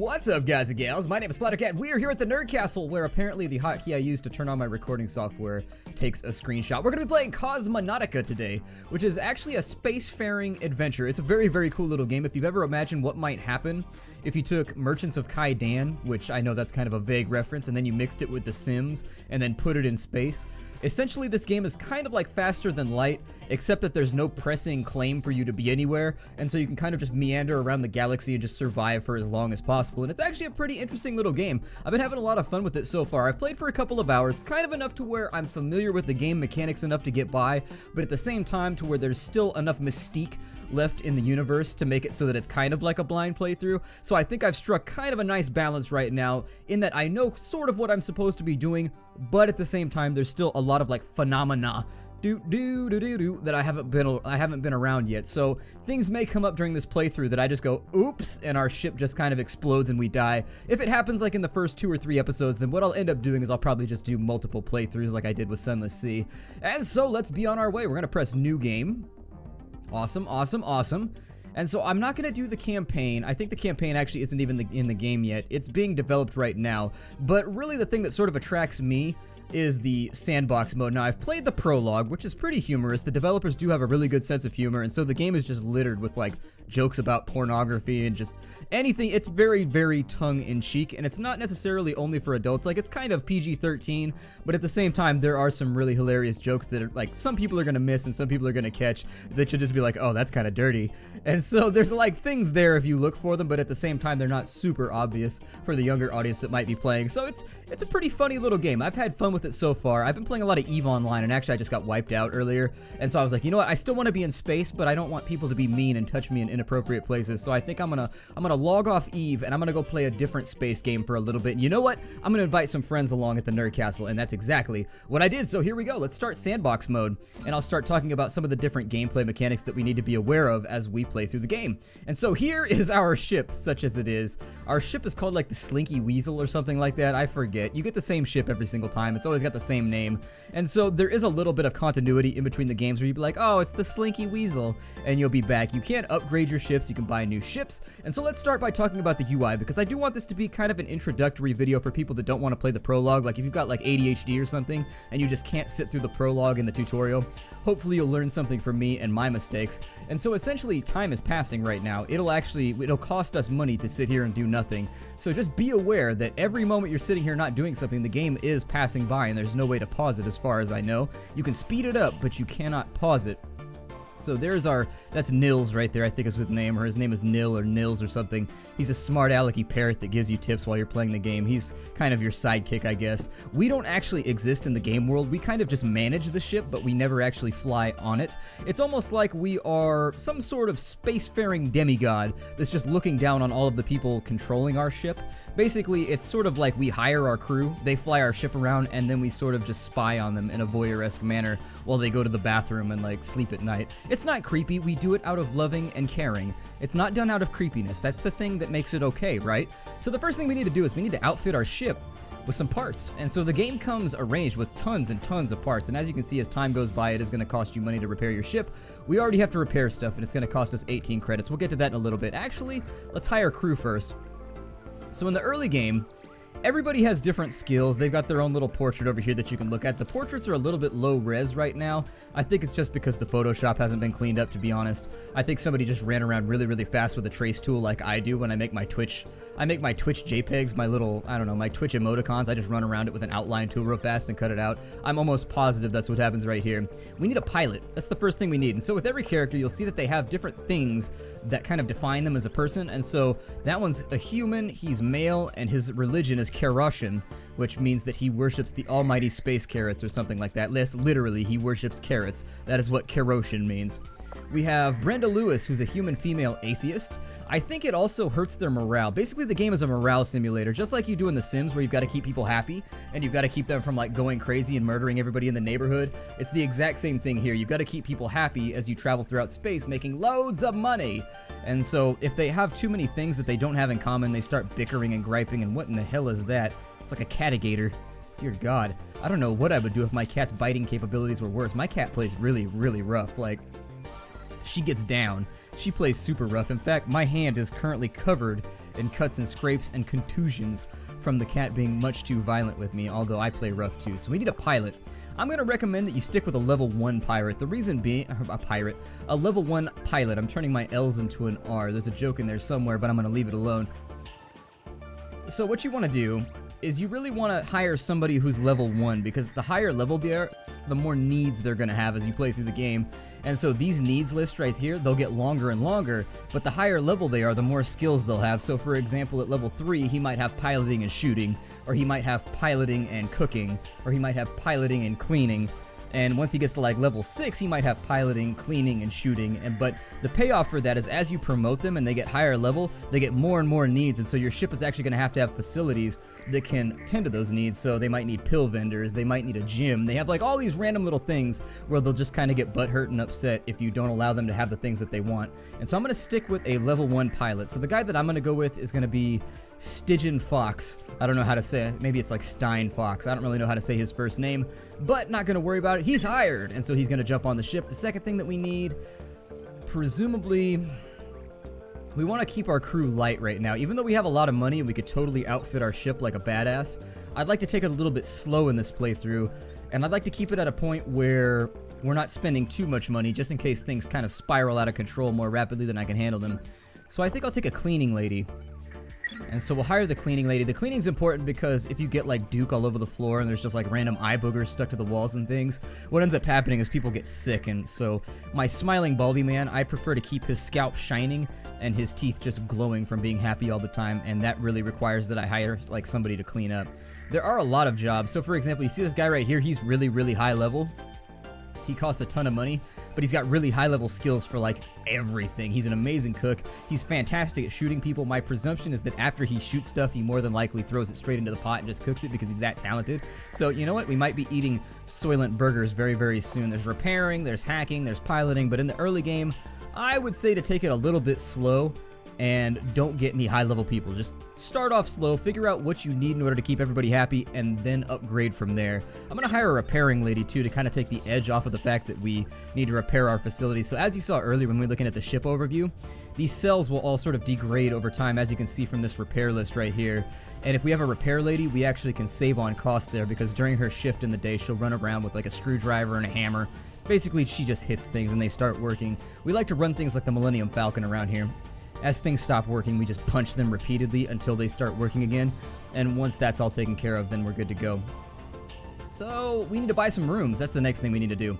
What's up, guys and gals? My name is Splattercat. We are here at the Nerd Castle, where apparently the hotkey I use to turn on my recording software takes a screenshot. We're going to be playing Cosmonautica today, which is actually a spacefaring adventure. It's a very, very cool little game. If you've ever imagined what might happen if you took Merchants of Kaidan, which I know that's kind of a vague reference, and then you mixed it with The Sims, and then put it in space. Essentially, this game is kind of like Faster Than Light, except that there's no pressing claim for you to be anywhere, and so you can kind of just meander around the galaxy and just survive for as long as possible, and it's actually a pretty interesting little game. I've been having a lot of fun with it so far. I've played for a couple of hours, kind of enough to where I'm familiar with the game mechanics enough to get by, but at the same time to where there's still enough mystique left in the universe to make it so that it's kind of like a blind playthrough. So I think I've struck kind of a nice balance right now in that I know sort of what I'm supposed to be doing, but at the same time there's still a lot of like phenomena that I haven't been around yet. So things may come up during this playthrough that I just go oops and our ship just kind of explodes and we die. If it happens like in the first 2 or 3 episodes, then what I'll end up doing is I'll probably just do multiple playthroughs like I did with Sunless Sea. And so let's be on our way. We're gonna press new game. Awesome, awesome, awesome. And so I'm not going to do the campaign. I think the campaign actually isn't even in the game yet. It's being developed right now. But really the thing that sort of attracts me is the Sandbox mode. Now, I've played the prologue, which is pretty humorous. The developers do have a really good sense of humor, and so the game is just littered with, like, jokes about pornography and just anything. It's very, very tongue-in-cheek, and it's not necessarily only for adults. Like, it's kind of PG-13, but at the same time, there are some really hilarious jokes that are, like, some people are gonna miss and some people are gonna catch that you'll just be like, oh, that's kind of dirty. And so there's, like, things there if you look for them, but at the same time, they're not super obvious for the younger audience that might be playing. So it's a pretty funny little game. I've had fun with it so far. I've been playing a lot of EVE Online, and actually I just got wiped out earlier, and so I was like, you know what, I still want to be in space, but I don't want people to be mean and touch me in inappropriate places, so I think I'm gonna log off EVE, and I'm gonna go play a different space game for a little bit. And you know what, I'm gonna invite some friends along at the Nerd Castle, and that's exactly what I did. So here we go. Let's start Sandbox mode, and I'll start talking about some of the different gameplay mechanics that we need to be aware of as we play through the game. And so here is our ship, such as it is. Our ship is called like the Slinky Weasel or something like that. I forget. You get the same ship every single time. It's always got the same name. And so there is a little bit of continuity in between the games where you'd be like, oh, it's the Slinky Weasel, and you'll be back. You can't upgrade your ships. You can buy new ships. And so let's start by talking about the UI, because I do want this to be kind of an introductory video for people that don't want to play the prologue. Like if you've got like ADHD or something and you just can't sit through the prologue and the tutorial, hopefully you'll learn something from me and my mistakes. And so essentially time is passing right now. It'll cost us money to sit here and do nothing. So just be aware that every moment you're sitting here not doing something, the game is passing by and there's no way to pause it as far as I know. You can speed it up, but you cannot pause it. So that's Nils right there, I think is his name, or his name is Nil or Nils or something. He's a smart alecky parrot that gives you tips while you're playing the game. He's kind of your sidekick, I guess. We don't actually exist in the game world. We kind of just manage the ship, but we never actually fly on it. It's almost like we are some sort of spacefaring demigod that's just looking down on all of the people controlling our ship. Basically, it's sort of like we hire our crew, they fly our ship around, and then we sort of just spy on them in a voyeur-esque manner while they go to the bathroom and like sleep at night. It's not creepy, we do it out of loving and caring. It's not done out of creepiness. That's the thing that makes it okay, right? So the first thing we need to do is we need to outfit our ship with some parts. And so the game comes arranged with tons and tons of parts, and as you can see, as time goes by, it is going to cost you money to repair your ship. We already have to repair stuff, and it's going to cost us 18 credits. We'll get to that in a little bit. Actually, let's hire crew first. So in the early game, everybody has different skills. They've got their own little portrait over here that you can look at. The portraits are a little bit low res right now. I think it's just because the Photoshop hasn't been cleaned up, to be honest. I think somebody just ran around really, really fast with a trace tool like I do when I make my Twitch. I make my Twitch JPEGs, my little, I don't know, my Twitch emoticons. I just run around it with an outline tool real fast and cut it out. I'm almost positive that's what happens right here. We need a pilot. That's the first thing we need. And so with every character, you'll see that they have different things that kind of define them as a person. And so that one's a human, he's male, and his religion is Keroshin, which means that he worships the almighty space carrots or something like that. Yes, literally, he worships carrots. That is what Keroshin means. We have Brenda Lewis, who's a human female atheist. I think it also hurts their morale. Basically, the game is a morale simulator, just like you do in The Sims, where you've got to keep people happy, and you've got to keep them from, like, going crazy and murdering everybody in the neighborhood. It's the exact same thing here. You've got to keep people happy as you travel throughout space, making loads of money. And so, if they have too many things that they don't have in common, they start bickering and griping, and what in the hell is that? It's like a catigator. Dear God. I don't know what I would do if my cat's biting capabilities were worse. My cat plays really, really rough. Like, she gets down. She plays super rough. In fact, my hand is currently covered and cuts and scrapes and contusions from the cat being much too violent with me, although I play rough too. So we need a pilot. I'm going to recommend that you stick with a level 1 pirate. The reason being, a level 1 pilot. I'm turning my L's into an R. There's a joke in there somewhere, but I'm going to leave it alone. So what you want to do is you really want to hire somebody who's level 1, because the higher level they are, the more needs they're going to have as you play through the game. And so these needs lists right here, they'll get longer and longer, but the higher level they are, the more skills they'll have. So for example, at level 3, he might have piloting and shooting, or he might have piloting and cooking, or he might have piloting and cleaning. And once he gets to like level 6, he might have piloting, cleaning, and shooting. But the payoff for that is as you promote them and they get higher level, they get more and more needs. And so your ship is actually going to have facilities that can tend to those needs. So they might need pill vendors, they might need a gym. They have like all these random little things where they'll just kind of get butthurt and upset if you don't allow them to have the things that they want. And so I'm going to stick with a level 1 pilot. So the guy that I'm going to go with is going to be Stygian Fox. I don't know how to say it. Maybe it's like Stein Fox. I don't really know how to say his first name, but not going to worry about it. He's hired, and so he's going to jump on the ship. The second thing that we need, presumably, we want to keep our crew light right now. Even though we have a lot of money and we could totally outfit our ship like a badass, I'd like to take it a little bit slow in this playthrough, and I'd like to keep it at a point where we're not spending too much money just in case things kind of spiral out of control more rapidly than I can handle them. So I think I'll take a cleaning lady. And so we'll hire the cleaning lady. The cleaning's important because if you get like Duke all over the floor and there's just like random eye boogers stuck to the walls and things, what ends up happening is people get sick. And so my smiling baldy man, I prefer to keep his scalp shining and his teeth just glowing from being happy all the time, and that really requires that I hire like somebody to clean up. There are a lot of jobs. So for example, you see this guy right here, he's really, really high level. He costs a ton of money, but he's got really high-level skills for, like, everything. He's an amazing cook. He's fantastic at shooting people. My presumption is that after he shoots stuff, he more than likely throws it straight into the pot and just cooks it because he's that talented. So, you know what? We might be eating Soylent burgers very, very soon. There's repairing, there's hacking, there's piloting, but in the early game, I would say to take it a little bit slow and don't get any high-level people. Just start off slow, figure out what you need in order to keep everybody happy, and then upgrade from there. I'm going to hire a repairing lady, too, to kind of take the edge off of the fact that we need to repair our facility. So as you saw earlier when we were looking at the ship overview, these cells will all sort of degrade over time, as you can see from this repair list right here. And if we have a repair lady, we actually can save on cost there, because during her shift in the day, she'll run around with like a screwdriver and a hammer. Basically, she just hits things and they start working. We like to run things like the Millennium Falcon around here. As things stop working, we just punch them repeatedly until they start working again. And once that's all taken care of, then we're good to go. So we need to buy some rooms. That's the next thing we need to do.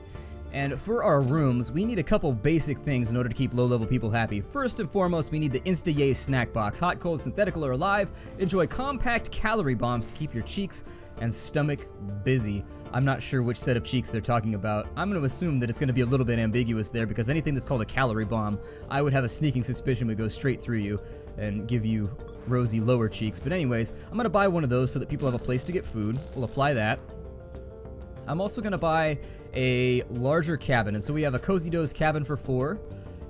And for our rooms, we need a couple basic things in order to keep low-level people happy. First and foremost, we need the Insta-Yay snack box. Hot, cold, synthetical, or alive. Enjoy compact calorie bombs to keep your cheeks and stomach busy. I'm not sure which set of cheeks they're talking about. I'm going to assume that it's going to be a little bit ambiguous there, because anything that's called a calorie bomb, I would have a sneaking suspicion would go straight through you and give you rosy lower cheeks. But anyways, I'm going to buy one of those so that people have a place to get food. We'll apply that. I'm also going to buy a larger cabin, and so we have a Cozy Do's cabin for 4.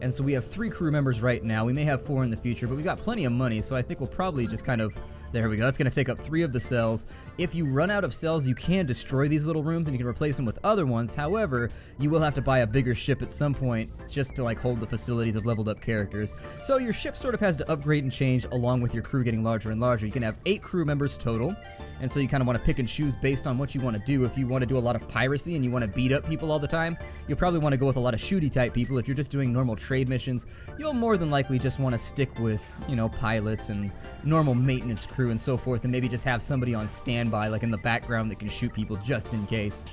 And so we have 3 crew members right now. We may have 4 in the future, but we've got plenty of money, so I think we'll probably just kind of... There we go. That's going to take up 3 of the cells. If you run out of cells, you can destroy these little rooms and you can replace them with other ones. However, you will have to buy a bigger ship at some point just to like hold the facilities of leveled up characters. So your ship sort of has to upgrade and change along with your crew getting larger and larger. You can have 8 crew members total. And so you kind of want to pick and choose based on what you want to do. If you want to do a lot of piracy and you want to beat up people all the time, you'll probably want to go with a lot of shooty type people. If you're just doing normal trade missions, you'll more than likely just want to stick with, you know, pilots and normal maintenance crew and so forth, and maybe just have somebody on standby like in the background that can shoot people just in case.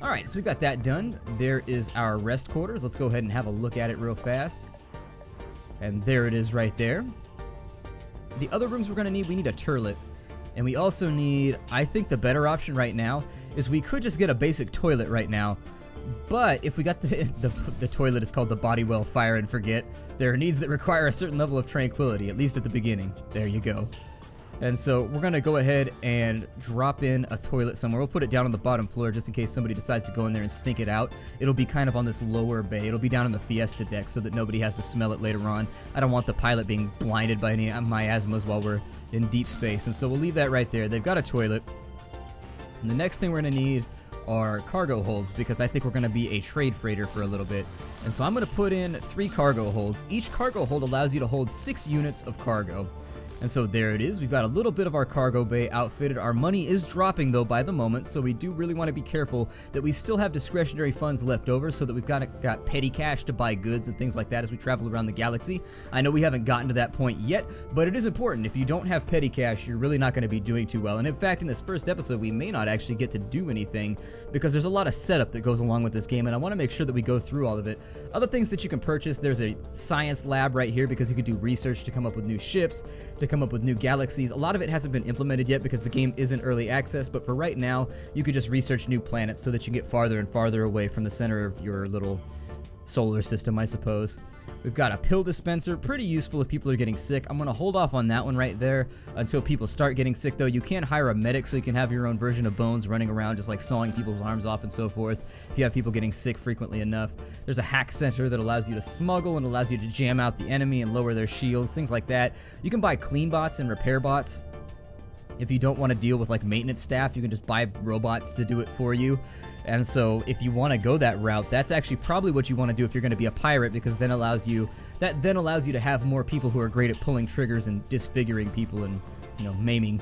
Alright, so we've got that done. There is our rest quarters. Let's go ahead and have a look at it real fast. And there it is right there. The other rooms we're going to need, we need a turlet. And we also need, I think the better option right now is we could just get a basic toilet right now. But if we got the toilet is called the Bodywell Fire and Forget, there are needs that require a certain level of tranquility, at least at the beginning. There you go. And so we're going to go ahead and drop in a toilet somewhere. We'll put it down on the bottom floor just in case somebody decides to go in there and stink it out. It'll be kind of on this lower bay. It'll be down on the Fiesta deck so that nobody has to smell it later on. I don't want the pilot being blinded by any miasmas while we're in deep space. And so we'll leave that right there. They've got a toilet. And the next thing we're going to need are cargo holds, because I think we're going to be a trade freighter for a little bit. And so I'm going to put in 3 cargo holds. Each cargo hold allows you to hold 6 units of cargo. And so there it is. We've got a little bit of our cargo bay outfitted. Our money is dropping though by the moment, so we do really want to be careful that we still have discretionary funds left over so that we've got petty cash to buy goods and things like that as we travel around the galaxy. I know we haven't gotten to that point yet, but it is important. If you don't have petty cash, you're really not going to be doing too well. And in fact, in this first episode, we may not actually get to do anything because there's a lot of setup that goes along with this game, and I want to make sure that we go through all of it. Other things that you can purchase, there's a science lab right here because you can do research to come up with new ships, to come up with new galaxies. A lot of it hasn't been implemented yet because the game isn't early access, but for right now, you could just research new planets so that you get farther and farther away from the center of your little solar system, I suppose. We've got a pill dispenser, pretty useful if people are getting sick. I'm going to hold off on that one right there until people start getting sick, though. You can hire a medic so you can have your own version of Bones running around just like sawing people's arms off and so forth if you have people getting sick frequently enough. There's a hack center that allows you to smuggle and allows you to jam out the enemy and lower their shields, things like that. You can buy clean bots and repair bots. If you don't want to deal with like maintenance staff, you can just buy robots to do it for you. And so if you want to go that route, that's actually probably what you want to do if you're going to be a pirate, because that then allows you to have more people who are great at pulling triggers and disfiguring people and, you know, maiming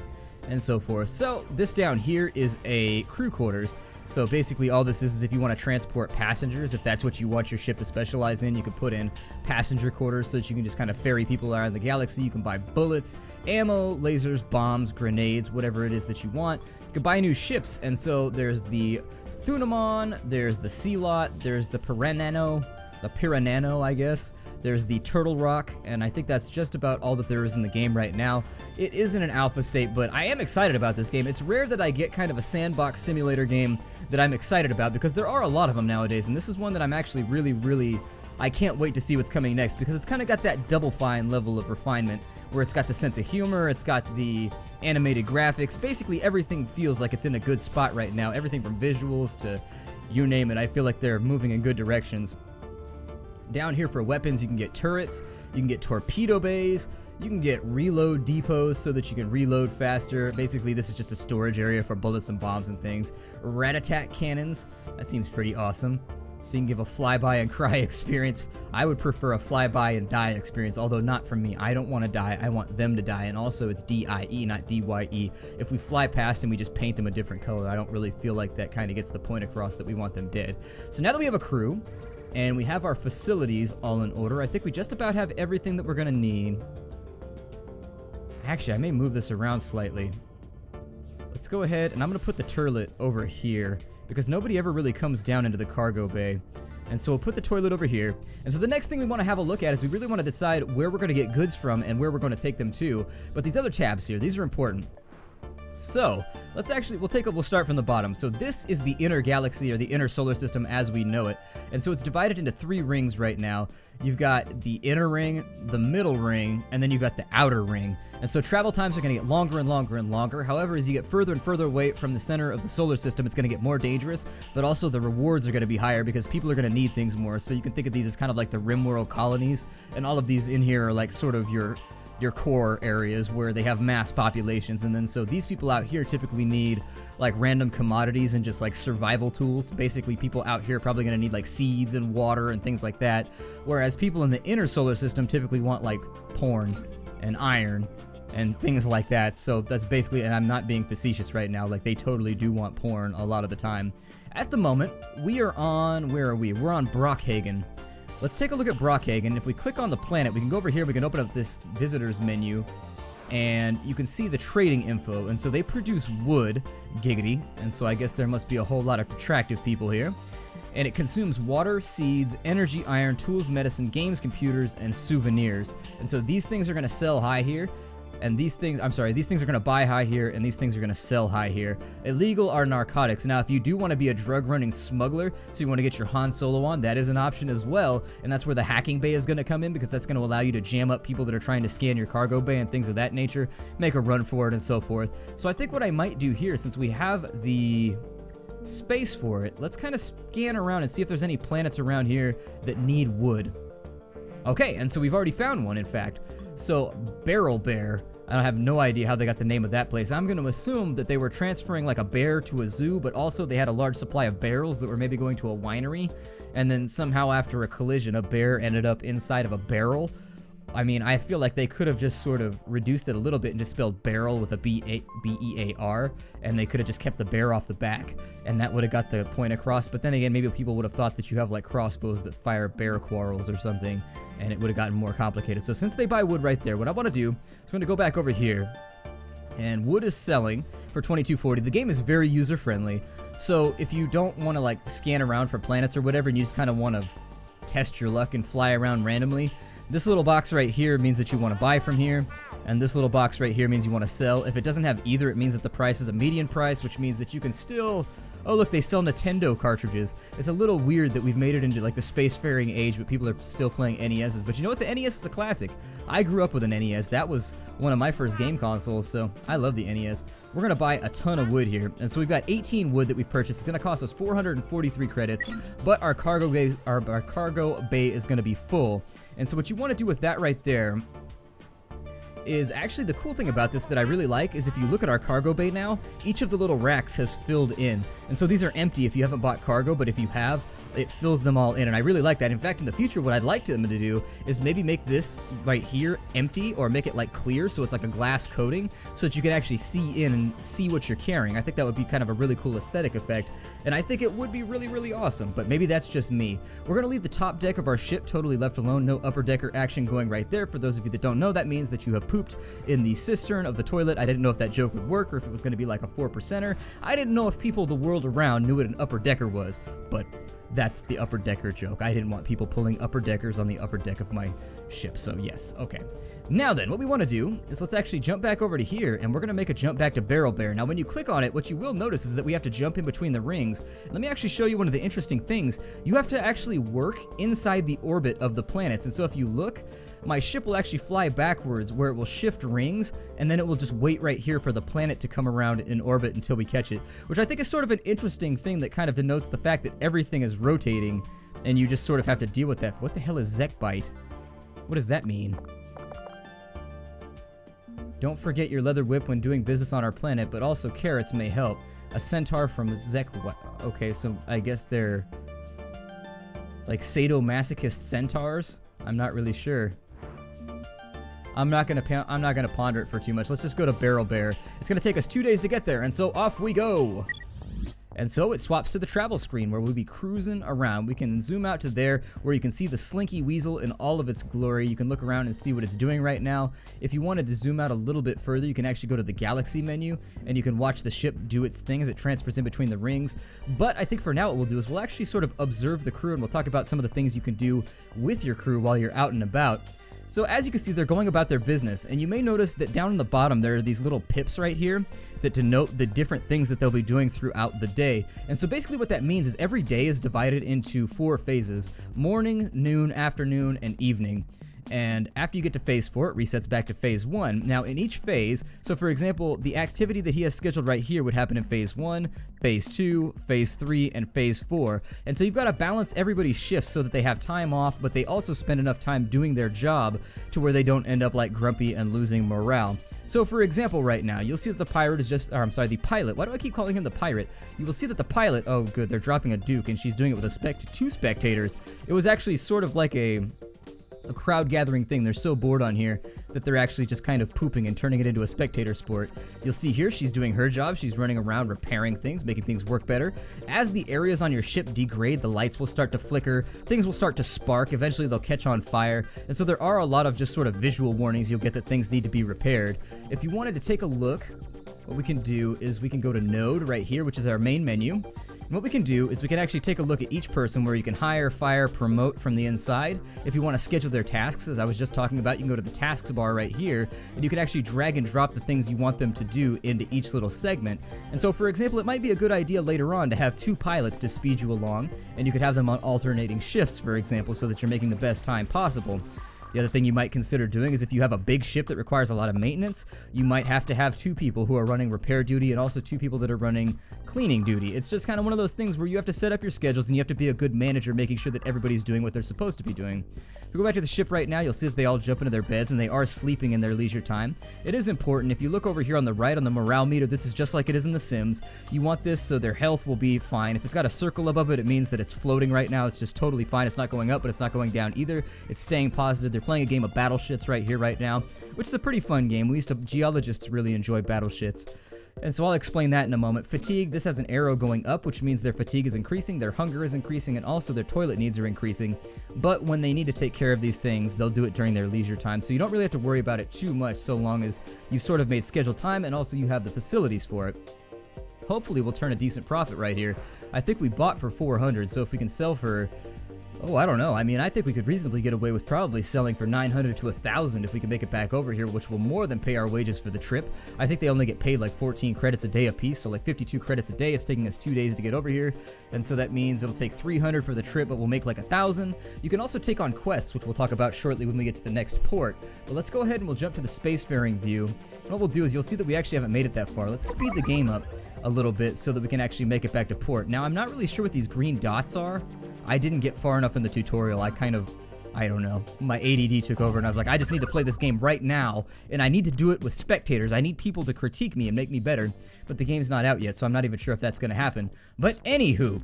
and so forth. So this down here is a crew quarters. So basically all this is if you want to transport passengers, if that's what you want your ship to specialize in, you can put in passenger quarters so that you can just kind of ferry people around the galaxy. You can buy bullets, ammo, lasers, bombs, grenades, whatever it is that you want. You can buy new ships, and so there's the Thunamon, there's the Sealot, there's the Piranano, I guess. There's the Turtle Rock, and I think that's just about all that there is in the game right now. It is in an alpha state, but I am excited about this game. It's rare that I get kind of a sandbox simulator game that I'm excited about, because there are a lot of them nowadays, and this is one that I'm actually really, I can't wait to see what's coming next, because it's kind of got that Double Fine level of refinement, where it's got the sense of humor, it's got the animated graphics. Basically everything feels like it's in a good spot right now. Everything from visuals to you name it. I feel like they're moving in good directions. Down here for weapons, you can get turrets, you can get torpedo bays, you can get reload depots so that you can reload faster. Basically, this is just a storage area for bullets and bombs and things. Rat-attack cannons, that seems pretty awesome. So you can give a flyby and cry experience. I would prefer a flyby and die experience, although not from me. I don't want to die, I want them to die. And also it's D-I-E, not D-Y-E. If we fly past and we just paint them a different color, I don't really feel like that kind of gets the point across that we want them dead. So now that we have a crew, and we have our facilities all in order, I think we just about have everything that we're going to need. Actually, I may move this around slightly. Let's go ahead, and I'm going to put the turlet over here, because nobody ever really comes down into the cargo bay. And so we'll put the toilet over here. And so the next thing we want to have a look at is we really want to decide where we're going to get goods from and where we're going to take them to. But these other tabs here, these are important. So we'll start from the bottom. So this is the inner galaxy, or the inner solar system as we know it. And so it's divided into 3 rings right now. You've got the inner ring, the middle ring, and then you've got the outer ring. And so travel times are going to get longer and longer and longer. However, as you get further and further away from the center of the solar system, it's going to get more dangerous, but also the rewards are going to be higher because people are going to need things more. So you can think of these as kind of like the RimWorld colonies, and all of these in here are like sort of your core areas where they have mass populations. And then so these people out here typically need like random commodities and just like survival tools. Basically people out here are probably going to need like seeds and water and things like that, whereas people in the inner solar system typically want like porn and iron and things like that. So that's basically, and I'm not being facetious right now, like they totally do want porn a lot of the time. At the moment we are on, where are we? We're on Brockhagen. Let's take a look at Brockhagen. If we click on the planet, we can go over here, we can open up this visitors menu, and you can see the trading info. And so they produce wood, giggity, and so I guess there must be a whole lot of attractive people here. And it consumes water, seeds, energy, iron, tools, medicine, games, computers, and souvenirs. And so these things are going to sell high here. And these things are going to buy high here, and these things are going to sell high here. Illegal are narcotics. Now, if you do want to be a drug-running smuggler, so you want to get your Han Solo on, that is an option as well, and that's where the hacking bay is going to come in, because that's going to allow you to jam up people that are trying to scan your cargo bay and things of that nature, make a run for it, and so forth. So I think what I might do here, since we have the space for it, let's kind of scan around and see if there's any planets around here that need wood. Okay, and so we've already found one, in fact. So, Barrel Bear, I have no idea how they got the name of that place. I'm going to assume that they were transferring like a bear to a zoo, but also they had a large supply of barrels that were maybe going to a winery, and then somehow after a collision, a bear ended up inside of a barrel. I mean, I feel like they could have just sort of reduced it a little bit and just spelled barrel with a B-E-A-R, and they could have just kept the bear off the back, and that would have got the point across. But then again, maybe people would have thought that you have like crossbows that fire bear quarrels or something, and it would have gotten more complicated. So since they buy wood right there, what I want to do is I'm going to go back over here, and wood is selling for $22.40. The game is very user-friendly, so if you don't want to like scan around for planets or whatever, and you just kind of want to test your luck and fly around randomly, this little box right here means that you want to buy from here, and this little box right here means you want to sell. If it doesn't have either, it means that the price is a median price, which means that you can still... Oh, look, they sell Nintendo cartridges. It's a little weird that we've made it into like the spacefaring age, but people are still playing NESs. But you know what? The NES is a classic. I grew up with an NES. That was one of my first game consoles, so I love the NES. We're going to buy a ton of wood here. And so we've got 18 wood that we've purchased. It's going to cost us 443 credits, but our cargo bay is going to be full. And so what you want to do with that right there is actually the cool thing about this that I really like is if you look at our cargo bay now, each of the little racks has filled in. And so these are empty if you haven't bought cargo, but if you have, it fills them all in, and I really like that. In fact, in the future, what I'd like them to do is maybe make this right here empty, or make it like clear so it's like a glass coating so that you can actually see in and see what you're carrying. I think that would be kind of a really cool aesthetic effect, and I think it would be really, really awesome, but maybe that's just me. We're going to leave the top deck of our ship totally left alone. No upper decker action going right there. For those of you that don't know, that means that you have pooped in the cistern of the toilet. I didn't know if that joke would work or if it was going to be like a 4%er. I didn't know if people the world around knew what an upper decker was, but that's the upper decker joke. I didn't want people pulling upper deckers on the upper deck of my ship, so yes, okay. Now then, what we want to do is let's actually jump back over to here, and we're going to make a jump back to Barrel Bear. Now, when you click on it, what you will notice is that we have to jump in between the rings. Let me actually show you one of the interesting things. You have to actually work inside the orbit of the planets, and so if you look, my ship will actually fly backwards where it will shift rings, and then it will just wait right here for the planet to come around in orbit until we catch it, which I think is sort of an interesting thing that kind of denotes the fact that everything is rotating, and you just sort of have to deal with that. What the hell is Zekbite? What does that mean? Don't forget your leather whip when doing business on our planet, but also carrots may help. A centaur from Zek... Okay, so I guess they're like sadomasochist centaurs? I'm not really sure. I'm not gonna ponder it for too much. Let's just go to Barrel Bear. It's gonna take us 2 days to get there, and so off we go. And so it swaps to the travel screen where we'll be cruising around. We can zoom out to there where you can see the Slinky Weasel in all of its glory. You can look around and see what it's doing right now. If you wanted to zoom out a little bit further, you can actually go to the Galaxy menu and you can watch the ship do its thing as it transfers in between the rings. But I think for now what we'll do is we'll actually sort of observe the crew, and we'll talk about some of the things you can do with your crew while you're out and about. So as you can see, they're going about their business, and you may notice that down on the bottom there are these little pips right here that denote the different things that they'll be doing throughout the day. And so basically what that means is every day is divided into 4 phases: morning, noon, afternoon, and evening. And after you get to phase 4, it resets back to phase 1. Now in each phase, so for example, the activity that he has scheduled right here would happen in phase 1, phase 2, phase 3, and phase 4. And so you've got to balance everybody's shifts so that they have time off, but they also spend enough time doing their job to where they don't end up like grumpy and losing morale. So for example, right now, you'll see that the pilot is just, or I'm sorry, the pilot. Why do I keep calling him the pirate? You will see that the pilot, oh good, they're dropping a Duke, and she's doing it with 2 spectators. It was actually sort of like a crowd gathering thing. They're so bored on here that they're actually just kind of pooping and turning it into a spectator sport. You'll see here she's doing her job. She's running around repairing things, making things work better. As the areas on your ship degrade, the lights will start to flicker, things will start to spark, eventually they'll catch on fire, and so there are a lot of just sort of visual warnings you'll get that things need to be repaired. If you wanted to take a look, what we can do is we can go to Node right here, which is our main menu. And what we can do is we can actually take a look at each person where you can hire, fire, promote from the inside. If you want to schedule their tasks, as I was just talking about, you can go to the tasks bar right here, and you can actually drag and drop the things you want them to do into each little segment. And so, for example, it might be a good idea later on to have 2 pilots to speed you along, and you could have them on alternating shifts, for example, so that you're making the best time possible. The other thing you might consider doing is if you have a big ship that requires a lot of maintenance, you might have to have 2 people who are running repair duty and also 2 people that are running cleaning duty. It's just kind of one of those things where you have to set up your schedules and you have to be a good manager, making sure that everybody's doing what they're supposed to be doing. If we go back to the ship right now, you'll see that they all jump into their beds and they are sleeping in their leisure time. It is important. If you look over here on the right on the morale meter, this is just like it is in The Sims. You want this so their health will be fine. If it's got a circle above it, it means that it's floating right now. It's just totally fine. It's not going up, but it's not going down either. It's staying positive. They're playing a game of battleships right here, right now, which is a pretty fun game. Geologists really enjoy battleships. And so I'll explain that in a moment. Fatigue, this has an arrow going up, which means their fatigue is increasing, their hunger is increasing, and also their toilet needs are increasing. But when they need to take care of these things, they'll do it during their leisure time. So you don't really have to worry about it too much so long as you've sort of made scheduled time and also you have the facilities for it. Hopefully we'll turn a decent profit right here. I think we bought for 400, so if we can sell for... Oh, I don't know. I mean, I think we could reasonably get away with probably selling for 900 to 1,000 if we can make it back over here, which will more than pay our wages for the trip. I think they only get paid like 14 credits a day a piece, so like 52 credits a day. It's taking us 2 days to get over here, and so that means it'll take 300 for the trip, but we'll make like 1,000. You can also take on quests, which we'll talk about shortly when we get to the next port. But let's go ahead and we'll jump to the spacefaring view. And what we'll do is you'll see that we actually haven't made it that far. Let's speed the game up a little bit so that we can actually make it back to port. Now, I'm not really sure what these green dots are. I didn't get far enough in the tutorial. I don't know. My ADD took over and I was like, I just need to play this game right now, and I need to do it with spectators. I need people to critique me and make me better, but the game's not out yet, so I'm not even sure if that's going to happen. But anywho,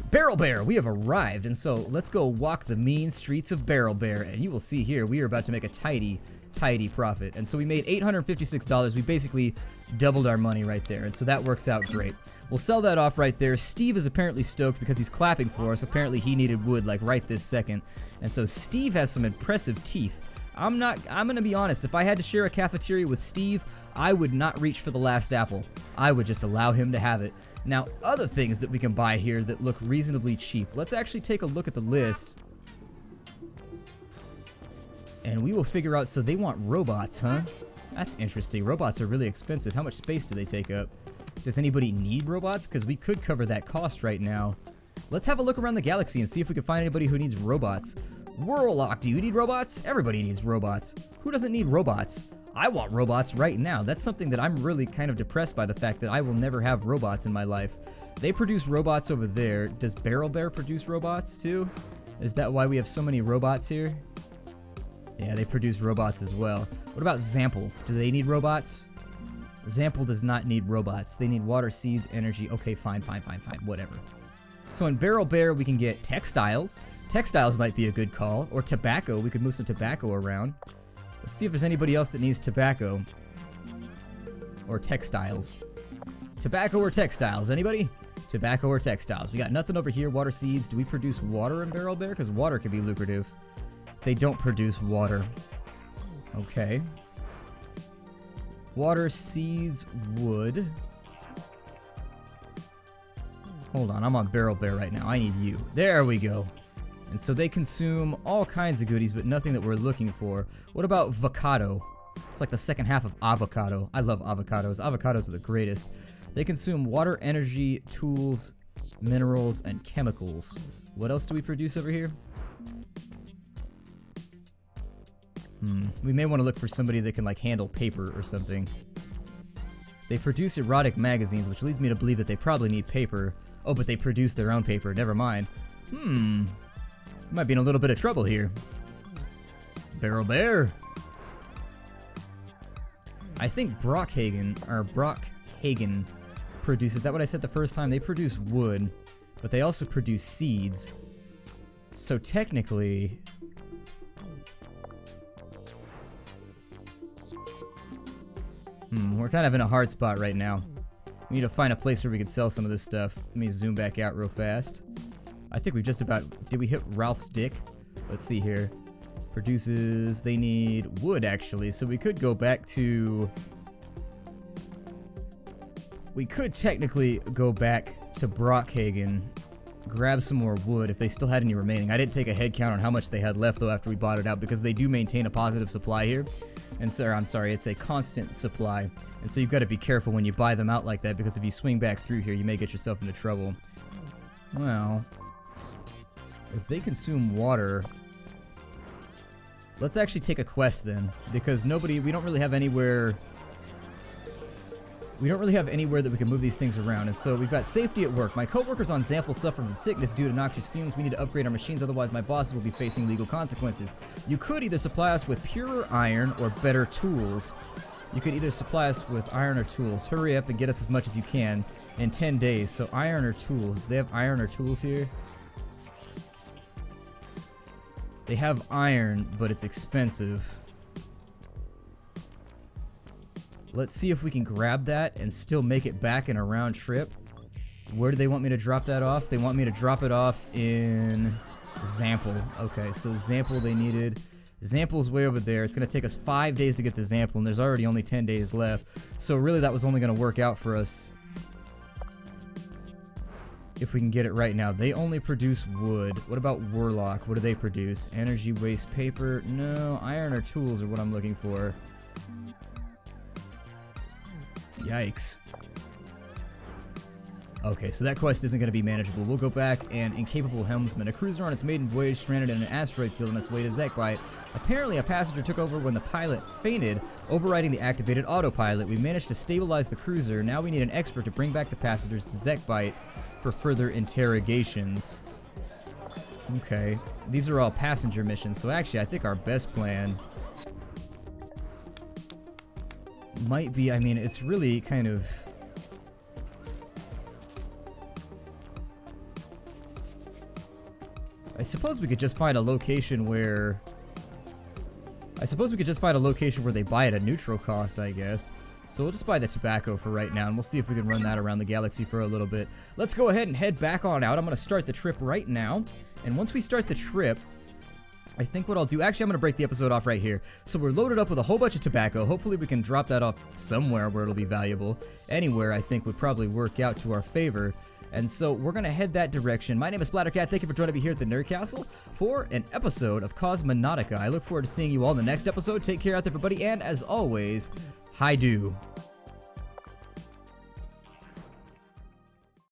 Barrel Bear, we have arrived, and so let's go walk the mean streets of Barrel Bear, and you will see here, we are about to make a tidy profit. And so we made $856. We basically doubled our money right there, and so that works out great. We'll sell that off right there. Steve is apparently stoked because he's clapping for us. Apparently he needed wood like right this second. And so Steve has some impressive teeth. I'm gonna be honest, if I had to share a cafeteria with Steve, I would not reach for the last apple. I would just allow him to have it. Now, other things that we can buy here that look reasonably cheap. Let's actually take a look at the list. And we will figure out, so they want robots, huh? That's interesting. Robots are really expensive. How much space do they take up? Does anybody need robots? Because we could cover that cost right now. Let's have a look around the galaxy and see if we can find anybody who needs robots. Warlock, do you need robots? Everybody needs robots. Who doesn't need robots? I want robots right now. That's something that I'm really kind of depressed by, the fact that I will never have robots in my life. They produce robots over there. Does Barrel Bear produce robots too? Is that why we have so many robots here? Yeah, they produce robots as well. What about Zample? Do they need robots? Zample does not need robots. They need water, seeds, energy. Okay, fine, whatever. So in Barrel Bear, we can get textiles. Textiles might be a good call. Or tobacco. We could move some tobacco around. Let's see if there's anybody else that needs tobacco. Or textiles. Tobacco or textiles? Anybody? Tobacco or textiles. We got nothing over here. Water, seeds. Do we produce water in Barrel Bear? Because water could be lucrative. They don't produce water. Okay. Water, seeds, wood. Hold on, I'm on Barrel Bear right now. I need you. There we go. And so they consume all kinds of goodies, but nothing that we're looking for. What about avocado? It's like the second half of avocado. I love avocados. Avocados are the greatest. They consume water, energy, tools, minerals, and chemicals. What else do we produce over here? We may want to look for somebody that can like handle paper or something. They produce erotic magazines, which leads me to believe that they probably need paper. Oh, but they produce their own paper. Never mind. Might be in a little bit of trouble here. Barrel Bear. I think Brockhagen produces. Is that what I said the first time? They produce wood, but they also produce seeds. So technically, we're kind of in a hard spot right now. We need to find a place where we can sell some of this stuff. Let me zoom back out real fast. I think we just about... Did we hit Ralph's dick? Let's see here. Produces... They need wood, actually. So we could go back to... We could technically go back to Brockhagen, grab some more wood if they still had any remaining. I didn't take a head count on how much they had left, though, after we bought it out, because they do maintain a positive supply here. And so, I'm sorry, it's a constant supply. And so you've got to be careful when you buy them out like that, because if you swing back through here, you may get yourself into trouble. Well, if they consume water... Let's actually take a quest then, because we don't really have anywhere... We don't really have anywhere that we can move these things around, and so we've got safety at work. My coworkers on Zample suffer from sickness due to noxious fumes. We need to upgrade our machines, otherwise my bosses will be facing legal consequences. You could either supply us with purer iron or better tools. You could either supply us with iron or tools. Hurry up and get us as much as you can in 10 days. So iron or tools. Do they have iron or tools here? They have iron, but it's expensive. Let's see if we can grab that and still make it back in a round trip. Where do they want me to drop that off? They want me to drop it off in Zample. Okay, so Zample they needed. Zample's way over there. It's going to take us 5 days to get to Zample, and there's already only 10 days left. So really that was only going to work out for us if we can get it right now. They only produce wood. What about Warlock? What do they produce? Energy, waste, paper? No, iron or tools are what I'm looking for. Yikes. Okay, so that quest isn't going to be manageable. We'll go back, and Incapable Helmsman, a cruiser on its maiden voyage stranded in an asteroid field on its way to Zekbite. Apparently, a passenger took over when the pilot fainted, overriding the activated autopilot. We managed to stabilize the cruiser. Now we need an expert to bring back the passengers to Zekbite for further interrogations. Okay, these are all passenger missions, so actually I think our best plan might be, I mean, it's really kind of... I suppose we could just find a location where... they buy at a neutral cost, I guess. So we'll just buy the tobacco for right now, and we'll see if we can run that around the galaxy for a little bit. Let's go ahead and head back on out. I'm going to start the trip right now. And once we start the trip, I think what I'll do... Actually, I'm going to break the episode off right here. So we're loaded up with a whole bunch of tobacco. Hopefully we can drop that off somewhere where it'll be valuable. Anywhere, I think, would probably work out to our favor. And so we're going to head that direction. My name is Splattercat. Thank you for joining me here at the Nerd Castle for an episode of Cosmonautica. I look forward to seeing you all in the next episode. Take care out there, everybody. And as always, hi-do.